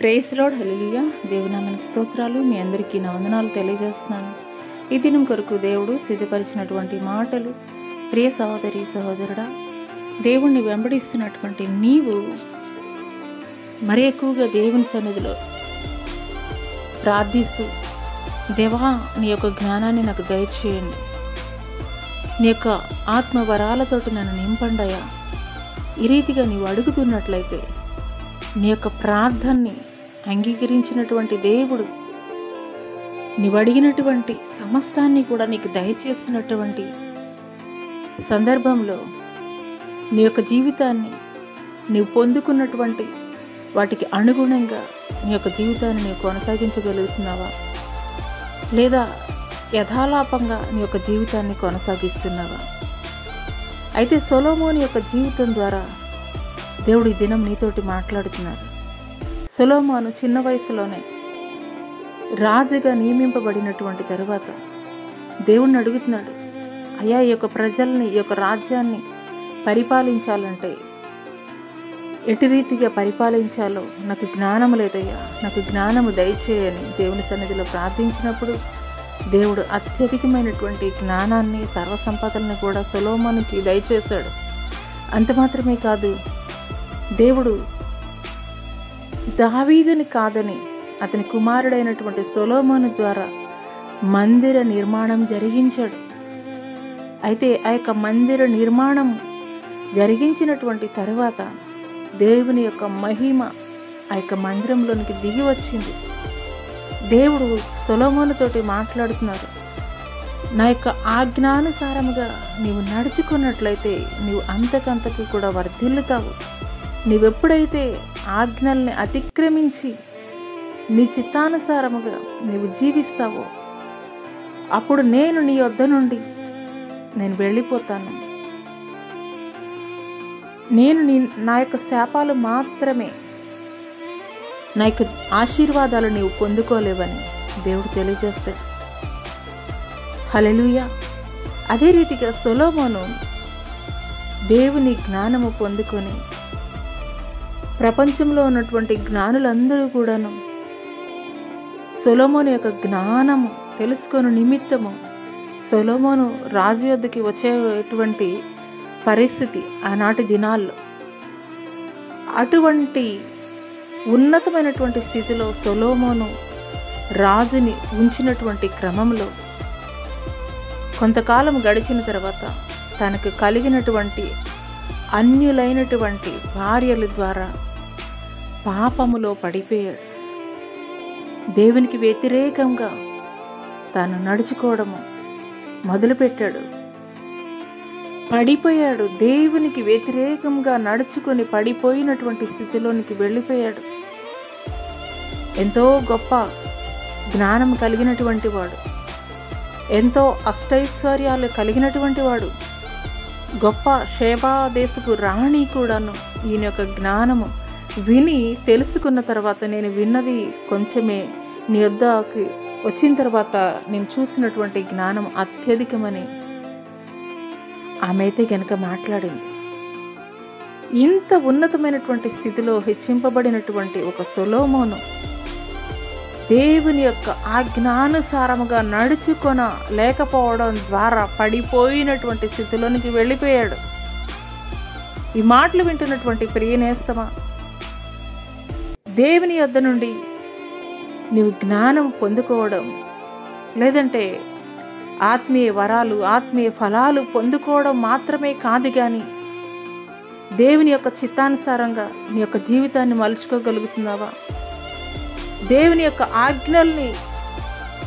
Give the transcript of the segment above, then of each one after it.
Praise lord, హల్లెలూయా. దేవుని నామానికి స్తోత్రాలు. మీ అందరికీ నా వందనాలు తెలియజేస్తున్నాను. ఈ దినం కొరకు దేవుడు సిద్ధపరిచినటువంటి మాటలు. ప్రియ సహోదరి సహోదరుడా, దేవుణ్ణి వెంబడిస్తున్నటువంటి నీవు మరి ఎక్కువగా దేవుని సన్నిధిలో ప్రార్థిస్తూ, దేవా నీ యొక్క జ్ఞానాన్ని నాకు దయచేయండి, నీ యొక్క ఆత్మ వరాలతోటి నన్ను నింపండయా, ఈ రీతిగా నీవు అడుగుతున్నట్లయితే నీ యొక్క ప్రార్థనని అంగీకరించినటువంటి దేవుడు నీవు అడిగినటువంటి సమస్తాన్ని కూడా నీకు దయచేస్తున్నటువంటి సందర్భంలో నీ యొక్క జీవితాన్ని నీవు పొందుకున్నటువంటి వాటికి అనుగుణంగా నీ యొక్క జీవితాన్ని నీవు కొనసాగించగలుగుతున్నావా, లేదా యథాలాపంగా నీ యొక్క జీవితాన్ని కొనసాగిస్తున్నావా? అయితే సొలొమోను యొక్క జీవితం ద్వారా దేవుడు ఈ దినం నీతోటి మాట్లాడుతున్నారు. సొలొమోను చిన్న వయసులోనే రాజుగా నియమింపబడినటువంటి తరువాత దేవుణ్ణి అడుగుతున్నాడు, అయ్యా ఈ యొక్క ప్రజల్ని, ఈ యొక్క రాజ్యాన్ని పరిపాలించాలంటే ఎటు రీతిగా పరిపాలించాలో నాకు జ్ఞానం లేదయ్యా, నాకు జ్ఞానము దయచేయని దేవుని సన్నిధిలో ప్రార్థించినప్పుడు దేవుడు అత్యధికమైనటువంటి జ్ఞానాన్ని, సర్వసంపదల్ని కూడా సొలొమోనుకి దయచేశాడు. అంత మాత్రమే కాదు, దేవుడు దావీదుని కాదని అతని కుమారుడైనటువంటి సొలొమోను ద్వారా మందిర నిర్మాణం జరిగించాడు. అయితే ఆ యొక్క మందిర నిర్మాణం జరిగించినటువంటి తరువాత దేవుని యొక్క మహిమ ఆ యొక్క మందిరంలోనికి దిగి వచ్చింది. దేవుడు సొలొమోనుతోటి మాట్లాడుతున్నారు, నా యొక్క ఆజ్ఞానుసారముగా నీవు నడుచుకున్నట్లయితే నీవు అంతకంతకు కూడా వర్ధిల్లుతావు. నీవెప్పుడైతే ఆజ్ఞల్ని అతిక్రమించి నీ చిత్తానుసారముగా నీవు జీవిస్తావో అప్పుడు నేను నీ యొద్ద నుండి నేను వెళ్ళిపోతాను. నా యొక్క శాపాలు మాత్రమే, నా యొక్క ఆశీర్వాదాలు నీవు పొందుకోలేవని దేవుడు తెలియజేస్తాడు. హల్లెలూయా. అదే రీతిగా సొలొమోను దేవుని జ్ఞానము పొందుకొని ప్రపంచంలో ఉన్నటువంటి జ్ఞానులందరూ కూడాను సొలొమోను యొక్క జ్ఞానము తెలుసుకొని నిమిత్తము సొలొమోను రాజు యొద్దకి వచ్చేటువంటి పరిస్థితి ఆనాటి దినాల్లో. అటువంటి ఉన్నతమైనటువంటి స్థితిలో సొలొమోను రాజుని ఉంచినటువంటి క్రమంలో కొంతకాలం గడిచిన తర్వాత తనకు కలిగినటువంటి అన్యులైనటువంటి భార్యల ద్వారా పాపములో పడిపోయాడు. దేవునికి వ్యతిరేకంగా తాను నడుచుకోవడము మొదలుపెట్టాడు. పడిపోయాడు. దేవునికి వ్యతిరేకంగా నడుచుకొని పడిపోయినటువంటి స్థితిలోనికి వెళ్ళిపోయాడు. ఎంతో గొప్ప జ్ఞానం కలిగినటువంటి వాడు, ఎంతో అష్టైశ్వర్యాలు కలిగినటువంటి వాడు, గొప్ప షేబా దేశపు రాణి కూడాను ఈయన యొక్క జ్ఞానము విని తెలుసుకున్న తర్వాత, నేను విన్నది కొంచెమే, నీ వద్దకి వచ్చిన తర్వాత నేను చూసినటువంటి జ్ఞానం అత్యధికమని ఆమె అయితే గనక మాట్లాడింది. ఇంత ఉన్నతమైనటువంటి స్థితిలో హెచ్చింపబడినటువంటి ఒక సొలొమోను దేవుని యొక్క ఆజ్ఞానుసారముగా నడుచుకొన లేకపోవడం ద్వారా పడిపోయినటువంటి స్థితిలోనికి వెళ్ళిపోయాడు. ఈ మాటలు వింటున్నటువంటి ప్రియనేస్తమా, దేవుని యొద్ద నుండి నీవు జ్ఞానం పొందుకోవడం, లేదంటే ఆత్మీయ వరాలు, ఆత్మీయ ఫలాలు పొందుకోవడం మాత్రమే కాదు, కానీ దేవుని యొక్క చిత్తానుసారంగా నీ యొక్క జీవితాన్ని మలుచుకోగలుగుతున్నావా? దేవుని యొక్క ఆజ్ఞల్ని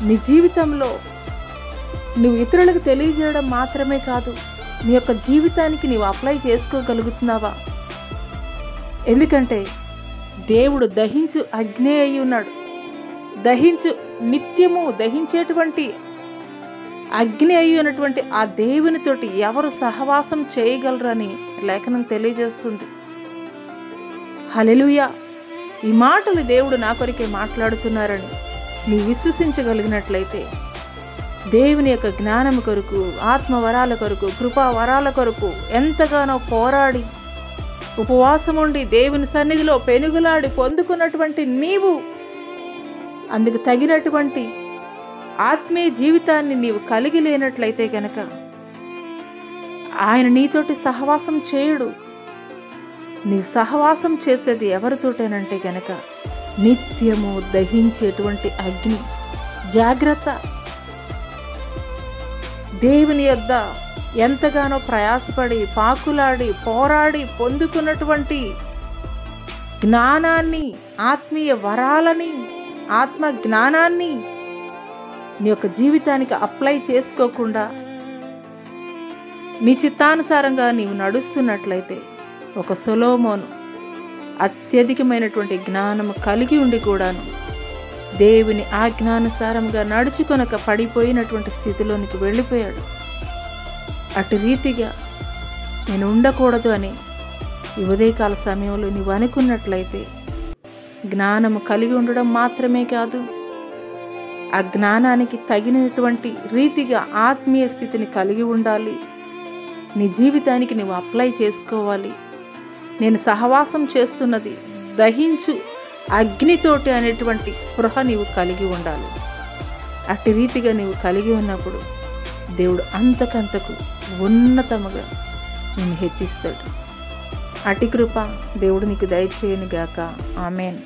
నీ జీవితంలో నువ్వు ఇతరులకు తెలియజేయడం మాత్రమే కాదు, నీ యొక్క జీవితానికి నీవు అప్లై చేసుకోగలుగుతున్నావా? ఎందుకంటే దేవుడు దహించు అగ్ని అయి ఉన్నాడు. నిత్యము దహించేటువంటి అగ్ని అయి ఉన్నటువంటి ఆ దేవునితోటి ఎవరు సహవాసం చేయగలరని లేఖనం తెలియజేస్తుంది. హల్లెలూయా. ఈ మాటలు దేవుడు నా కొరికే మాట్లాడుతున్నారని నీ విశ్వసించగలిగినట్లయితే దేవుని యొక్క జ్ఞానం కొరకు, ఆత్మవరాల కొరకు, కృపా వరాల కొరకు ఎంతగానో పోరాడి ఉపవాసం ఉండి దేవుని సన్నిధిలో పెనుగులాడి పొందుకున్నటువంటి నీవు అందుకు తగినటువంటి ఆత్మీయ జీవితాన్ని నీవు కలిగి లేనట్లయితే గనక ఆయన నీతోటి సహవాసం చేయడు. నీ సహవాసం చేసేది ఎవరితోటేనంటే గనక నిత్యము దహించేటువంటి అగ్ని. జాగ్రత్త. దేవుని యొద్ద ఎంతగానో ప్రయాసపడి పాకులాడి పోరాడి పొందుకున్నటువంటి జ్ఞానాన్ని, ఆత్మీయ వరాలని, ఆత్మ జ్ఞానాన్ని నీ యొక్క జీవితానికి అప్లై చేసుకోకుండా నీ చిత్తానుసారంగా నీవు నడుస్తున్నట్లయితే ఒక సొలొమోను అత్యధికమైనటువంటి జ్ఞానము కలిగి ఉండి కూడాను దేవుని ఆజ్ఞానుసారంగా నడుచుకొనక పడిపోయినటువంటి స్థితిలోనికి వెళ్ళిపోయాడు. అటు రీతిగా నేను ఉండకూడదు అని ఈ ఉదయకాల సమయంలో నీవు అనుకున్నట్లయితే జ్ఞానము కలిగి ఉండడం మాత్రమే కాదు, ఆ జ్ఞానానికి తగినటువంటి రీతిగా ఆత్మీయ స్థితిని కలిగి ఉండాలి. నీ జీవితానికి నువ్వు అప్లై చేసుకోవాలి. నేను సహవాసం చేస్తున్నది దహించు అగ్నితోటి అనేటువంటి స్పృహ నీవు కలిగి ఉండాలి. అట్టి రీతిగా నీవు కలిగి ఉన్నప్పుడు దేవుడు అంతకంతకు ఉన్నతముగా నిన్ను హెచ్చిస్తాడు. అటి కృప దేవుడు నీకు దయచేయను గాక. ఆమేన్.